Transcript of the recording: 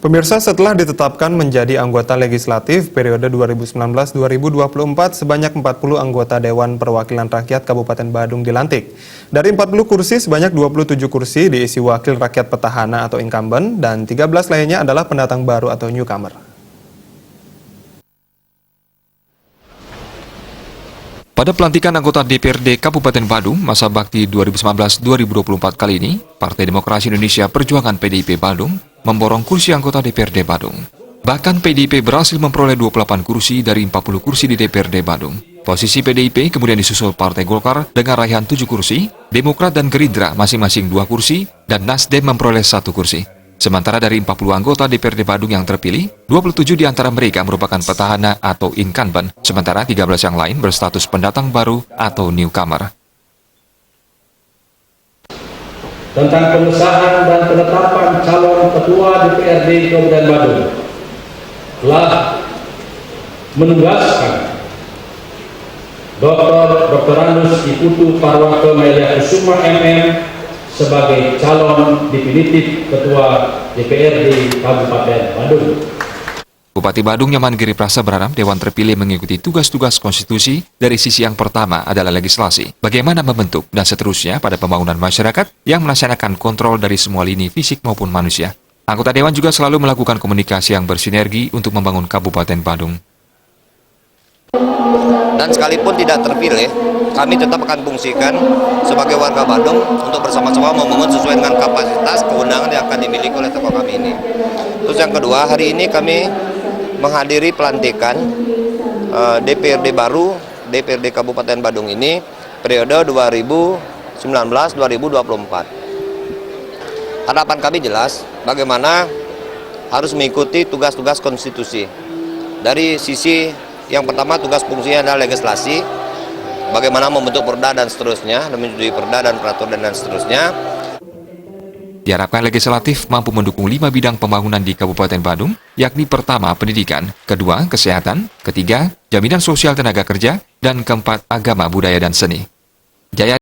Pemirsa, setelah ditetapkan menjadi anggota legislatif periode 2019-2024, sebanyak 40 anggota Dewan Perwakilan Rakyat Kabupaten Badung dilantik. Dari 40 kursi, sebanyak 27 kursi diisi wakil rakyat petahana atau incumbent, dan 13 lainnya adalah pendatang baru atau newcomer. Pada pelantikan anggota DPRD Kabupaten Badung masa bakti 2019-2024 kali ini, Partai Demokrasi Indonesia Perjuangan PDIP Badung memborong kursi anggota DPRD Badung. Bahkan PDIP berhasil memperoleh 28 kursi dari 40 kursi di DPRD Badung. Posisi PDIP kemudian disusul Partai Golkar dengan raihan 7 kursi, Demokrat dan Gerindra masing-masing 2 kursi, dan Nasdem memperoleh 1 kursi. Sementara dari 40 anggota DPRD Badung yang terpilih, 27 di antara mereka merupakan petahana atau incumbent, sementara 13 yang lain berstatus pendatang baru atau newcomer. Tentang pengesahan dan penetapan calon ketua DPRD Kabupaten Badung telah menugaskan Dr. Anus Iputu Parwaka Melia Kusuma MM sebagai calon definitif ketua DPRD Kabupaten Badung. Bupati Badung Nyaman Giri Prasa berharap Dewan terpilih mengikuti tugas-tugas konstitusi dari sisi yang pertama adalah legislasi, bagaimana membentuk dan seterusnya pada pembangunan masyarakat yang melaksanakan kontrol dari semua lini fisik maupun manusia. Anggota Dewan juga selalu melakukan komunikasi yang bersinergi untuk membangun Kabupaten Badung. Dan sekalipun tidak terpilih, kami tetap akan fungsikan sebagai warga Badung untuk bersama-sama membangun sesuai dengan kapasitas kewenangan yang akan dimiliki oleh tokoh kami ini. Terus yang kedua, hari ini kami menghadiri pelantikan DPRD baru, DPRD Kabupaten Badung ini, periode 2019-2024. Harapan kami jelas, bagaimana harus mengikuti tugas-tugas konstitusi. Dari sisi yang pertama, tugas fungsinya adalah legislasi, bagaimana membentuk perda dan seterusnya, dan menyetujui perda dan peraturan dan seterusnya. Diharapkan legislatif mampu mendukung 5 bidang pembangunan di Kabupaten Badung, yakni pertama pendidikan, kedua kesehatan, ketiga jaminan sosial tenaga kerja, dan keempat agama, budaya, dan seni. Jaya